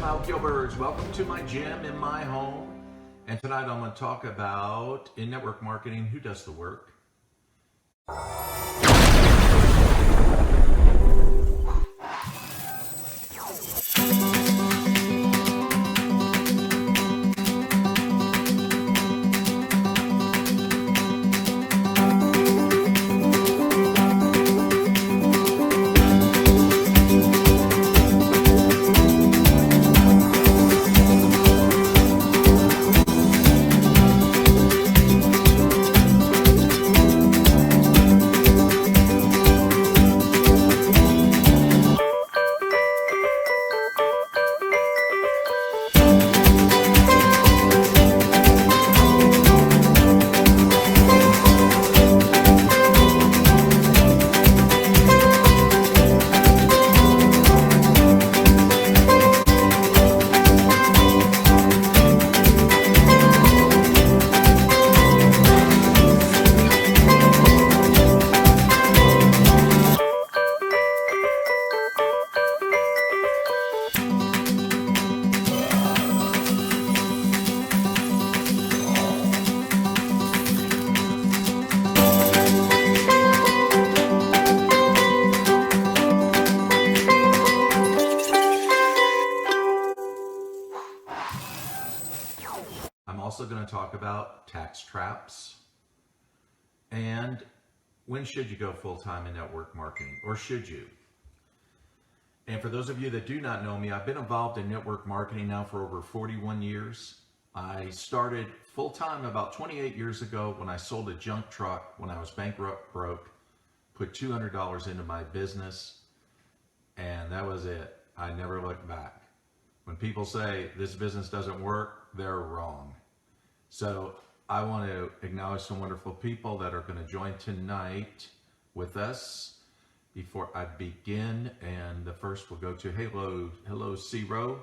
Smile Gilberts. Welcome to my gym in my home. And tonight I'm going to talk about, in network marketing, who does the work. I'm also going to talk about tax traps and when should you go full-time in network marketing, or should you? And for those of you that do not know me, I've been involved in network marketing now for over 41 years. I started full-time about 28 years ago when I sold a junk truck when I was bankrupt, broke, put $200 into my business, and that was it. I never looked back. When people say this business doesn't work, they're wrong. So I want to acknowledge some wonderful people that are going to join tonight with us before I begin. And the first we'll go to hello C-Row.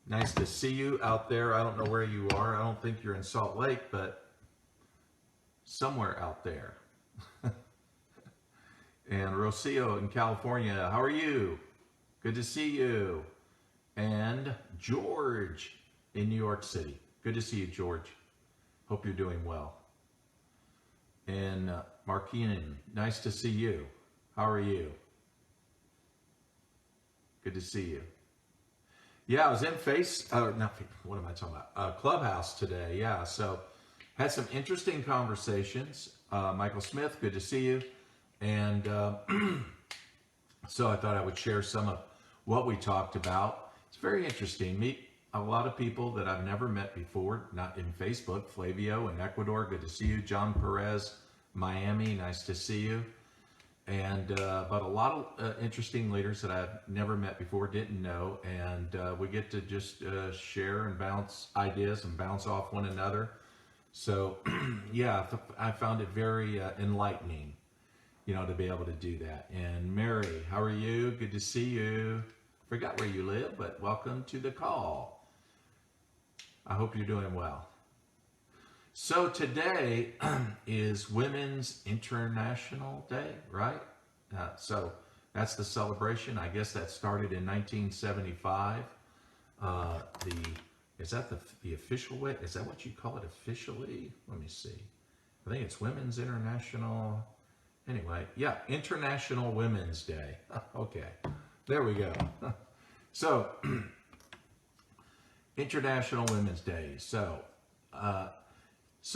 Nice to see you out there. I don't know where you are. I don't think you're in Salt Lake, but somewhere out there. And Rocio in California, how are you? Good to see you. And George in New York City. Good to see you, George. Hope you're doing well. And Markeen, nice to see you. How are you? Good to see you. Yeah, I was in what am I talking about? Clubhouse today, yeah. So had some interesting conversations. Michael Smith, good to see you. And so I thought I would share some of what we talked about. It's very interesting. Meet a lot of people that I've never met before, not in Facebook. Flavio in Ecuador, good to see you. John Perez, Miami, nice to see you. And but a lot of interesting leaders that I've never met before, didn't know, and we get to just share and bounce ideas and bounce off one another. So yeah, I found it very enlightening, to be able to do that. And Mary, how are you? Good to see you. Forgot where you live, but welcome to the call. I hope you're doing well. So today is Women's International Day, right? So that's the celebration. I guess that started in 1975. Is that the official way? Is that what you call it officially? Let me see. I think it's Women's International. Anyway, yeah, International Women's Day. Okay, there we go. So, International Women's Day. So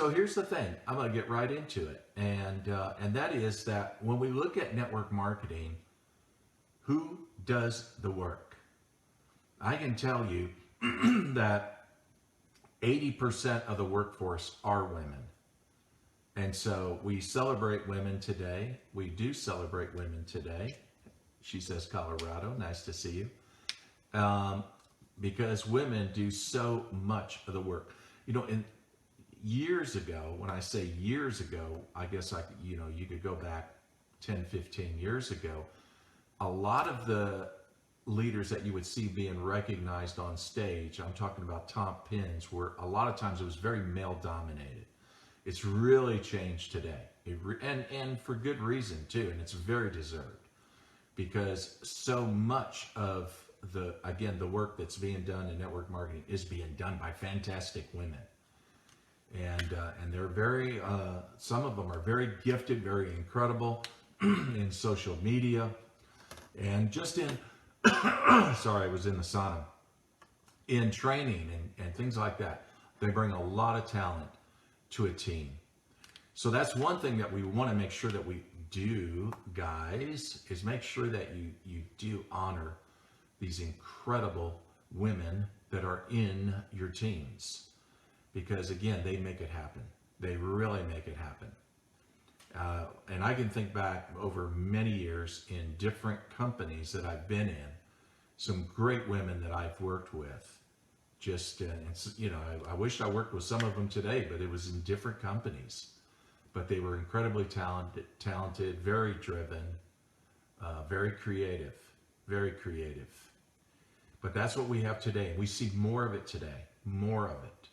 here's the thing. I'm going to get right into it, and that is that when we look at network marketing, who does the work? I can tell you that 80% of the workforce are women, and so we celebrate women today. We do celebrate women today. She says Colorado. Nice to see you. Because women do so much of the work. In years ago, when I say years ago, I guess you could go back 10, 15 years ago, a lot of the leaders that you would see being recognized on stage, I'm talking about top pins, were a lot of times it was very male dominated. It's really changed today. And for good reason too, and it's very deserved, because so much of the work that's being done in network marketing is being done by fantastic women. And they're very, some of them are very gifted, very incredible in social media, and just in, sorry, I was in the sauna, in training and things like that. They bring a lot of talent to a team. So that's one thing that we want to make sure that we do, guys, is make sure that you do honor these incredible women that are in your teams. Because again, they make it happen. They really make it happen. And I can think back over many years in different companies that I've been in, some great women that I've worked with. Just, I wish I worked with some of them today, but it was in different companies. But they were incredibly talented, very driven, very creative. But that's what we have today. We see more of it today, more of it.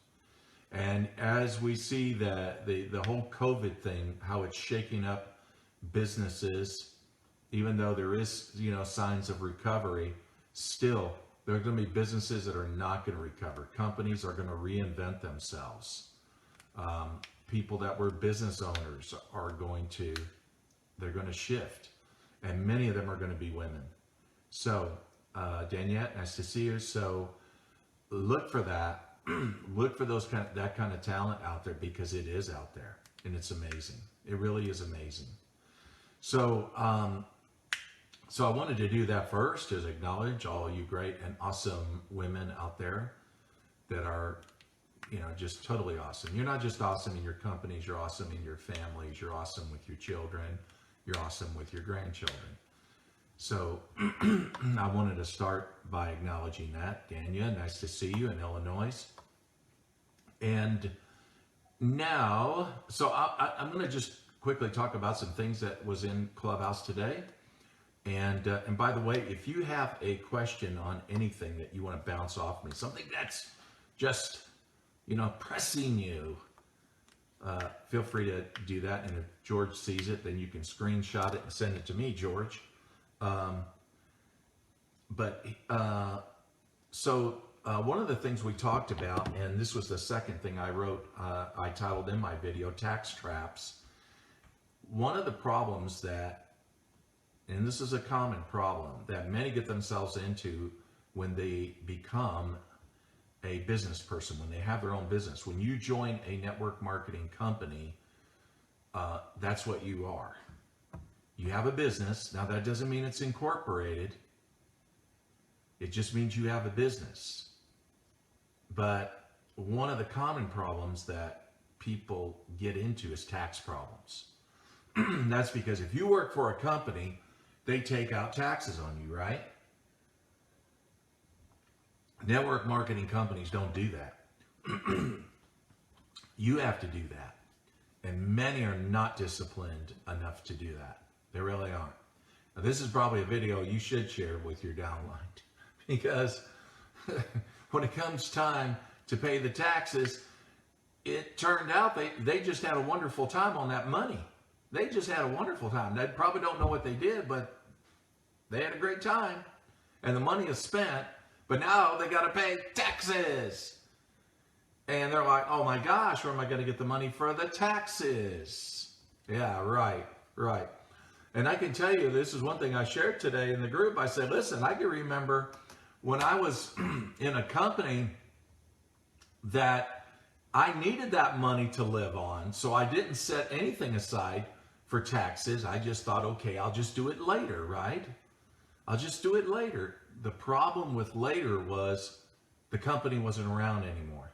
And as we see the whole COVID thing, how it's shaking up businesses, even though there is, signs of recovery, still, there are going to be businesses that are not going to recover. Companies are going to reinvent themselves. People that were business owners are going to shift. And many of them are going to be women. So, Daniette, nice to see you. So, look for that. Look for that kind of talent out there, because it is out there and it's amazing. It really is amazing. So, so I wanted to do that first, is acknowledge all you great and awesome women out there that are, just totally awesome. You're not just awesome in your companies, you're awesome in your families, you're awesome with your children, you're awesome with your grandchildren. So I wanted to start by acknowledging that. Dania, nice to see you in Illinois. And now, so I'm going to just quickly talk about some things that was in Clubhouse today. And by the way, if you have a question on anything that you want to bounce off me, something that's just, pressing you, feel free to do that. And if George sees it, then you can screenshot it and send it to me, George. One of the things we talked about, and this was the second thing I wrote, I titled in my video, Tax Traps. One of the problems and this is a common problem, that many get themselves into when they become a business person, when they have their own business. When you join a network marketing company, that's what you are. You have a business. Now, that doesn't mean it's incorporated. It just means you have a business. But one of the common problems that people get into is tax problems. That's because if you work for a company, they take out taxes on you, right? Network marketing companies don't do that. You have to do that. And many are not disciplined enough to do that. They really aren't. Now, this is probably a video you should share with your downline, because when it comes time to pay the taxes, it turned out they just had a wonderful time on that money. They just had a wonderful time. They probably don't know what they did, but they had a great time. And the money is spent, but now they got to pay taxes. And they're like, oh my gosh, where am I going to get the money for the taxes? Yeah, right. And I can tell you, this is one thing I shared today in the group. I said, listen, I can remember when I was in a company that I needed that money to live on, so I didn't set anything aside for taxes. I just thought, okay, I'll just do it later, right? I'll just do it later. The problem with later was the company wasn't around anymore.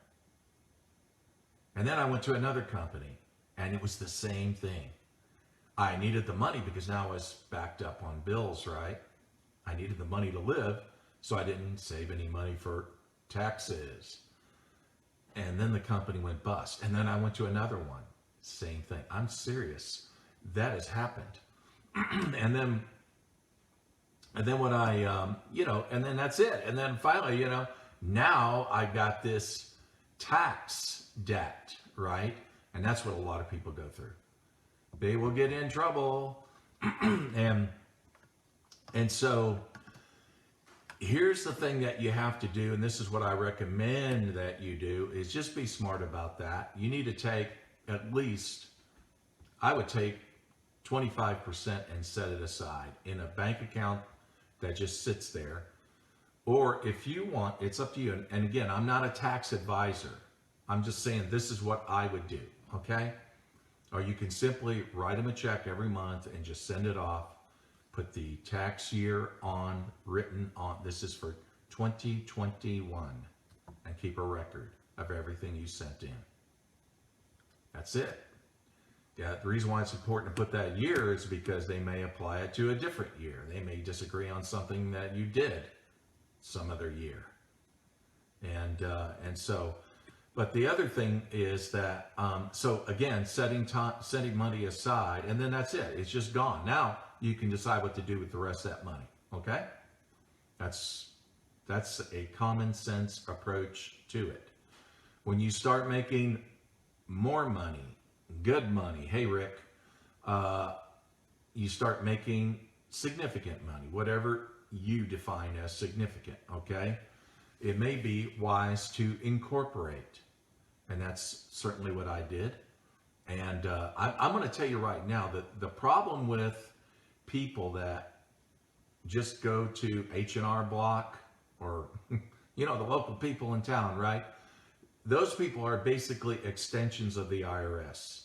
And then I went to another company, and it was the same thing. I needed the money because now I was backed up on bills, right? I needed the money to live, so I didn't save any money for taxes. And then the company went bust. And then I went to another one. Same thing. I'm serious. That has happened. and then when I, and then that's it. And then finally, now I got this tax debt, right? And that's what a lot of people go through. They will get in trouble. and so Here's the thing that you have to do, and this is what I recommend that you do, is just be smart about that. You need to take at least, I would take 25% and set it aside in a bank account that just sits there. Or if you want, it's up to you. And again, I'm not a tax advisor. I'm just saying this is what I would do, okay? Or you can simply write them a check every month and just send it off. Put the tax year on, written on, this is for 2021, and keep a record of everything you sent in. That's it. Yeah, the reason why it's important to put that year is because they may apply it to a different year. They may disagree on something that you did some other year. And so, but the other thing is that, so again, setting money aside, and then that's it. It's just gone. Now you can decide what to do with the rest of that money. Okay? That's a common sense approach to it. When you start making more money, good money, hey Rick, you start making significant money, whatever you define as significant, okay? It may be wise to incorporate, and that's certainly what I did. And I'm going to tell you right now that the problem with people that just go to H&R Block or, you know, the local people in town, right? Those people are basically extensions of the IRS.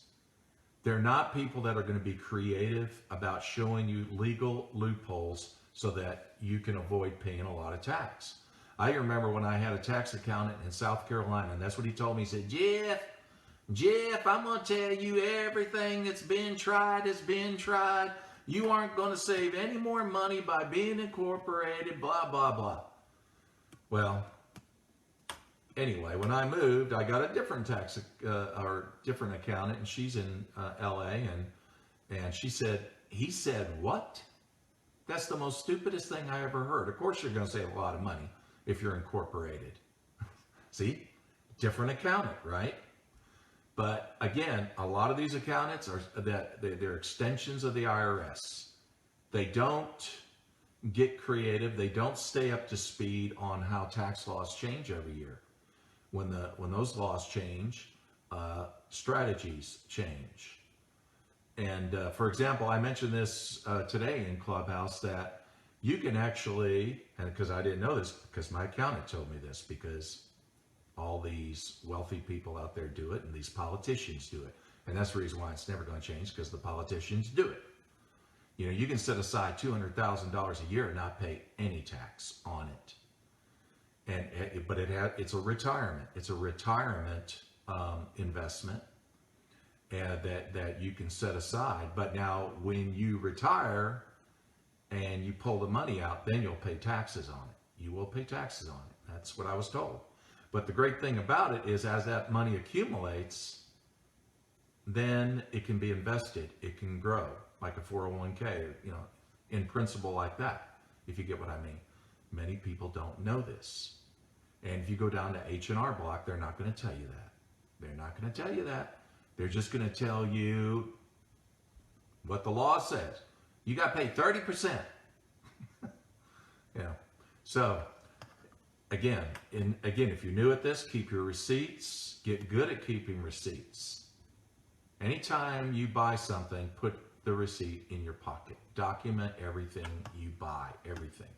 They're not people that are going to be creative about showing you legal loopholes so that you can avoid paying a lot of tax. I remember when I had a tax accountant in South Carolina, and that's what he told me. He said, Jeff, I'm going to tell you everything that's been tried has been tried. You aren't going to save any more money by being incorporated, blah, blah, blah. Well, anyway, when I moved, I got a different different accountant, and she's in LA, and she said, he said, what? That's the most stupidest thing I ever heard. Of course, you're going to save a lot of money if you're incorporated. See, different accountant, right? But again, a lot of these accountants they're extensions of the IRS. They don't get creative. They don't stay up to speed on how tax laws change every year. When those laws change, strategies change. And for example, I mentioned this today in Clubhouse that you can actually, and because I didn't know this, because my accountant told me this, because all these wealthy people out there do it, and these politicians do it. And that's the reason why it's never going to change, because the politicians do it. You know, you can set aside $200,000 a year and not pay any tax on it. But it's a retirement. It's a retirement investment that you can set aside. But now when you retire and you pull the money out, then you'll pay taxes on it. You will pay taxes on it. That's what I was told. But the great thing about it is, as that money accumulates, then it can be invested. It can grow like a 401k, you know, in principle like that, if you get what I mean. Many people don't know this. And if you go down to H&R Block, they're not going to tell you that. They're not going to tell you that. They're just going to tell you what the law says. You got to pay 30%. You know, so again, if you're new at this, keep your receipts. Get good at keeping receipts. Anytime you buy something, put the receipt in your pocket. Document everything you buy, everything.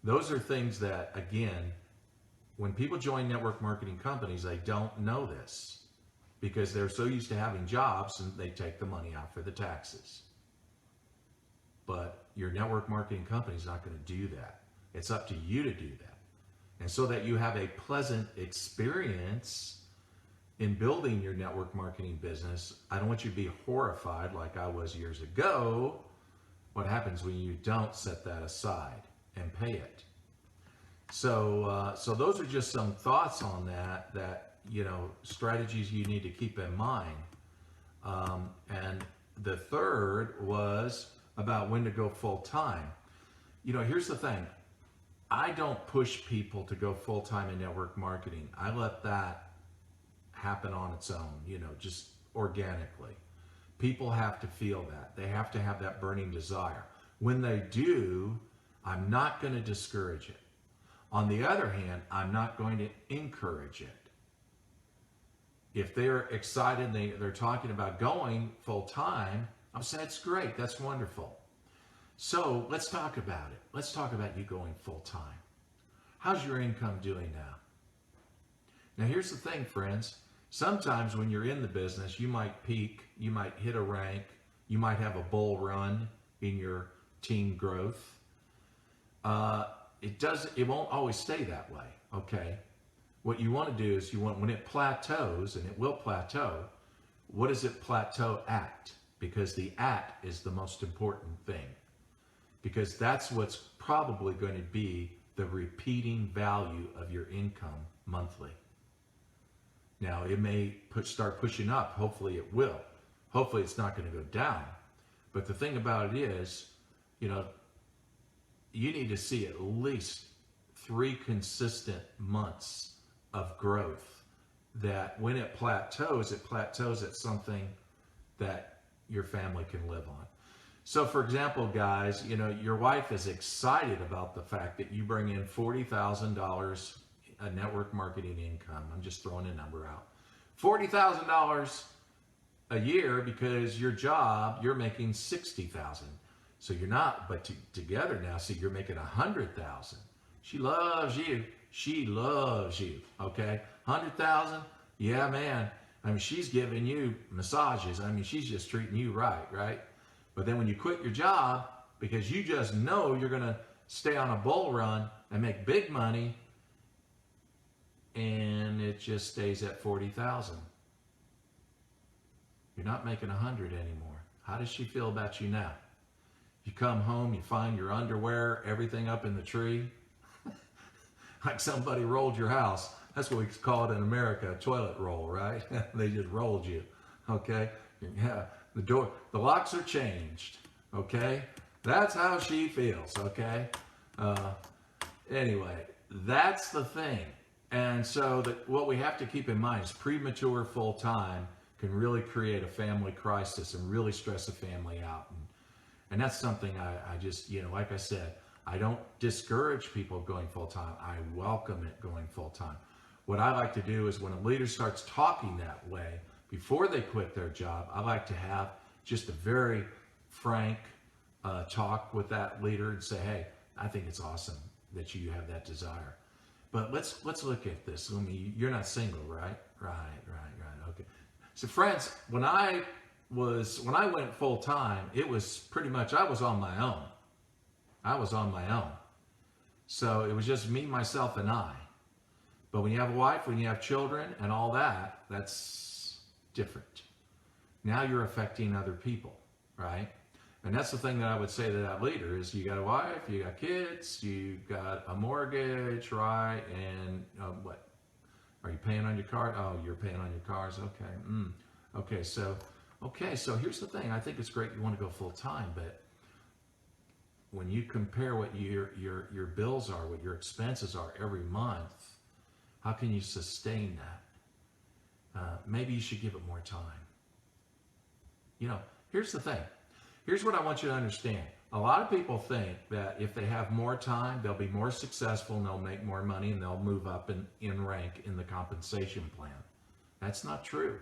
Those are things that, again, when people join network marketing companies, they don't know this because they're so used to having jobs and they take the money out for the taxes. But your network marketing company is not going to do that. It's up to you to do that. And so that you have a pleasant experience in building your network marketing business, I don't want you to be horrified like I was years ago. What happens when you don't set that aside and pay it? So those are just some thoughts on that, you know, strategies you need to keep in mind. And the third was about when to go full time. You know, here's the thing. I don't push people to go full time in network marketing. I let that happen on its own, you know, just organically. People have to feel that. They have to have that burning desire. When they do, I'm not going to discourage it. On the other hand, I'm not going to encourage it. If they're excited, they're talking about going full time, I'm saying that's great, that's wonderful. So let's talk about it. Let's talk about you going full time. How's your income doing now? Now here's the thing, friends. Sometimes when you're in the business, you might peak, you might hit a rank, you might have a bull run in your team growth. It won't always stay that way, okay? What you want to do is when it plateaus, and it will plateau, what does it plateau at? Because the at is the most important thing. Because that's what's probably going to be the repeating value of your income monthly. Now, it may start pushing up. Hopefully it will. Hopefully it's not going to go down. But the thing about it is, you need to see at least 3 consistent months of growth, that when it plateaus at something that your family can live on. So for example, guys, your wife is excited about the fact that you bring in $40,000 a network marketing income. I'm just throwing a number out. $40,000 a year, because your job, you're making $60,000. So you're not, but together now, see, you're making $100,000. She loves you. She loves you. Okay, $100,000. Yeah, man. I mean, she's giving you massages. I mean, she's just treating you right? But then when you quit your job, because you just know you're going to stay on a bull run and make big money, and it just stays at 40,000. You're not making 100 anymore. How does she feel about you now? You come home, you find your underwear, everything up in the tree, like somebody rolled your house. That's what we call it in America, a toilet roll, right? They just rolled you, okay? Yeah, the locks are changed, okay? That's how she feels, okay? Anyway, that's the thing. And so what we have to keep in mind is premature full-time can really create a family crisis and really stress a family out. And that's something I just, like I said, I don't discourage people going full-time. I welcome it going full-time. What I like to do is when a leader starts talking that way, before they quit their job, I like to have just a very frank talk with that leader and say, hey, I think it's awesome that you have that desire. But let's look at this. You're not single, right? Right. Okay. So friends, when I went full time, it was pretty much, I was on my own. So it was just me, myself, and I. But when you have a wife, when you have children and all that, that's different. Now you're affecting other people, right? And that's the thing that I would say to that leader is, you got a wife, you got kids, you got a mortgage, right? And what? Are you paying on your car? Oh, you're paying on your cars. Okay. Okay. So here's the thing. I think it's great you want to go full time, but when you compare what your bills are, what your expenses are every month, how can you sustain that? Maybe you should give it more time. Here's the thing. Here's what I want you to understand. A lot of people think that if they have more time, they'll be more successful and they'll make more money and they'll move up in rank in the compensation plan. That's not true.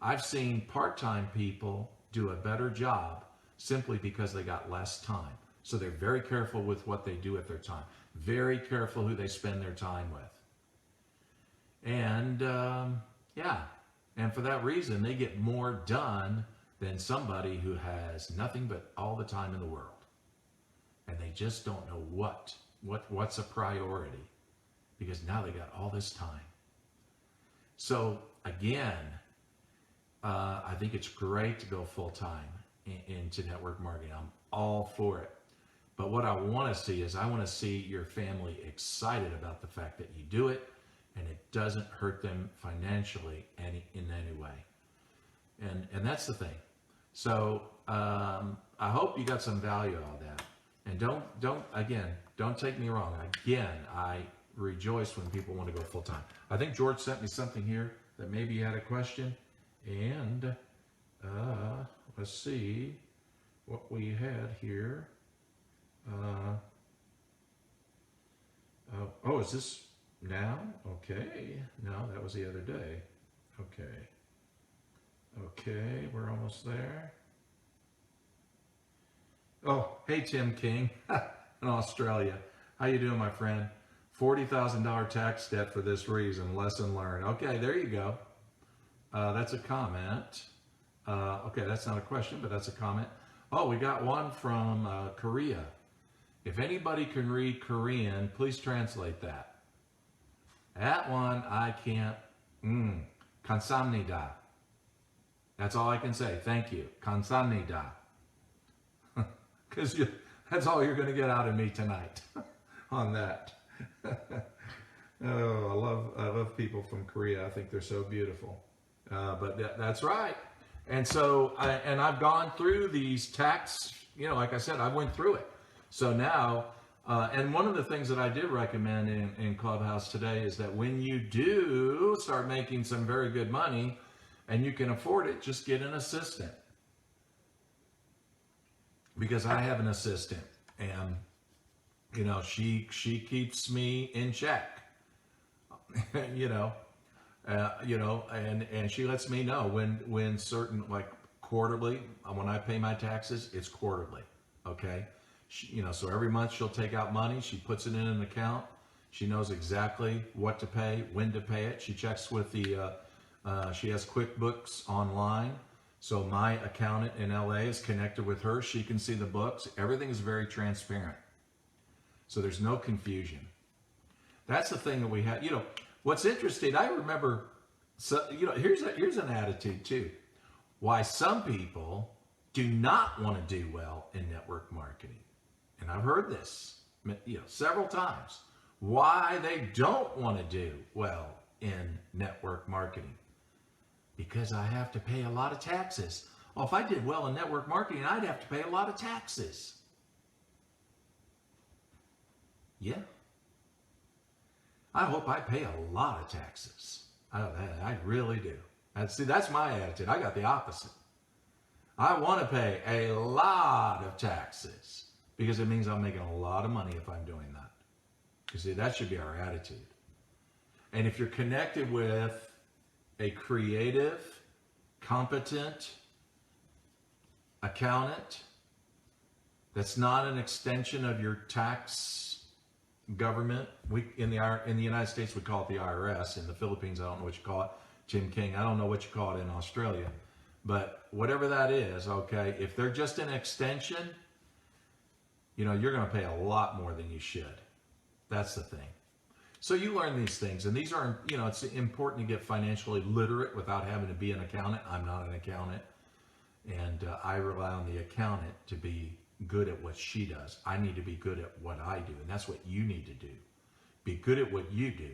I've seen part-time people do a better job simply because they got less time. So they're very careful with what they do with their time. Very careful who they spend their time with. And and for that reason, they get more done than somebody who has nothing but all the time in the world. And they just don't know what's a priority, because now they got all this time. So again, I think it's great to go full-time into network marketing. I'm all for it. But what I want to see is, I want to see your family excited about the fact that you do it and it doesn't hurt them financially in any way. And that's the thing. So I hope you got some value out of that. And don't take me wrong. Again, I rejoice when people want to go full time. I think George sent me something here that maybe you had a question. And let's see what we had here. Oh, is this now? Okay. No, that was the other day. Okay. Okay, we're almost there. Oh, hey, Tim King in Australia. How you doing, my friend? $40,000 tax debt for this reason. Lesson learned. Okay, there you go. That's a comment. Okay, that's not a question, but that's a comment. Oh, we got one from Korea. If anybody can read Korean, please translate that. That one I can't. 감사합니다. That's all I can say. Thank you. 감사합니다. Because that's all you're going to get out of me tonight on that. Oh, I love people from Korea. I think they're so beautiful. But that's right. And so, I've gone through these tax, like I said, I went through it. So now, and one of the things that I did recommend in Clubhouse today is that when you do start making some very good money and you can afford it, just get an assistant. Because I have an assistant and, she keeps me in check, and she lets me know when certain, like quarterly, when I pay my taxes, it's quarterly. Okay. So every month she'll take out money. She puts it in an account. She knows exactly what to pay, when to pay it. She checks with she has QuickBooks online. So my accountant in LA is connected with her. She can see the books. Everything is very transparent. So there's no confusion. That's the thing that we have. What's interesting, I remember, here's an attitude too. Why some people do not want to do well in network marketing. And I've heard this, several times. Why they don't want to do well in network marketing. Because I have to pay a lot of taxes. Well, if I did well in network marketing, I'd have to pay a lot of taxes. Yeah. I hope I pay a lot of taxes. I really do. That's my attitude. I got the opposite. I want to pay a lot of taxes because it means I'm making a lot of money if I'm doing that. You see, that should be our attitude. And if you're connected with a creative, competent accountant that's not an extension of your tax government. We in the United States we call it the IRS. In the Philippines, I don't know what you call it. Tim King, I don't know what you call it in Australia. But whatever that is, okay, if they're just an extension, you're going to pay a lot more than you should. That's the thing. So you learn these things, and these are, it's important to get financially literate without having to be an accountant. I'm not an accountant, and I rely on the accountant to be good at what she does. I need to be good at what I do, and that's what you need to do. Be good at what you do,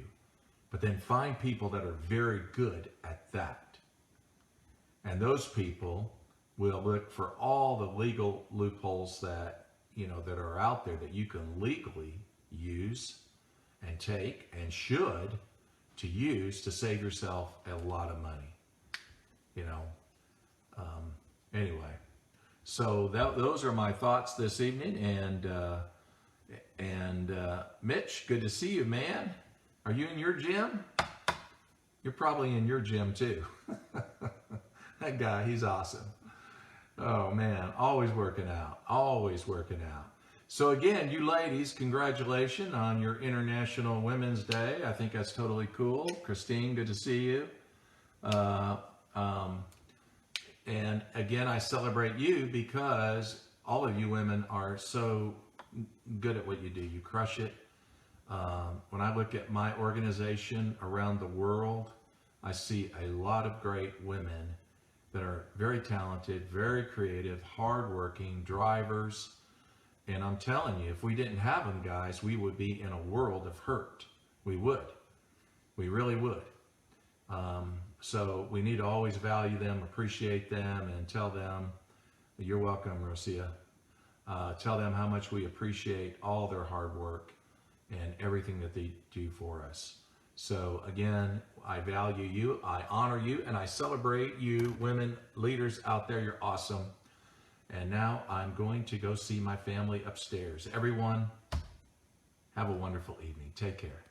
but then find people that are very good at that. And those people will look for all the legal loopholes that, that are out there that you can legally use and take and should to use to save yourself a lot of money. Anyway, so those are my thoughts this evening. And Mitch, good to see you, man. Are you in your gym? You're probably in your gym too. That guy, he's awesome. Oh man, always working out, always working out. So again, you ladies, congratulations on your International Women's Day. I think that's totally cool. Christine, good to see you. And again, I celebrate you because all of you women are so good at what you do. You crush it. When I look at my organization around the world, I see a lot of great women that are very talented, very creative, hardworking, drivers. And I'm telling you, if we didn't have them, guys, we would be in a world of hurt. We would. We really would. So we need to always value them, appreciate them, and tell them, you're welcome, Rosia. Tell them how much we appreciate all their hard work and everything that they do for us. So again, I value you, I honor you, and I celebrate you women leaders out there. You're awesome. And now I'm going to go see my family upstairs. Everyone, Have a wonderful evening. Take care.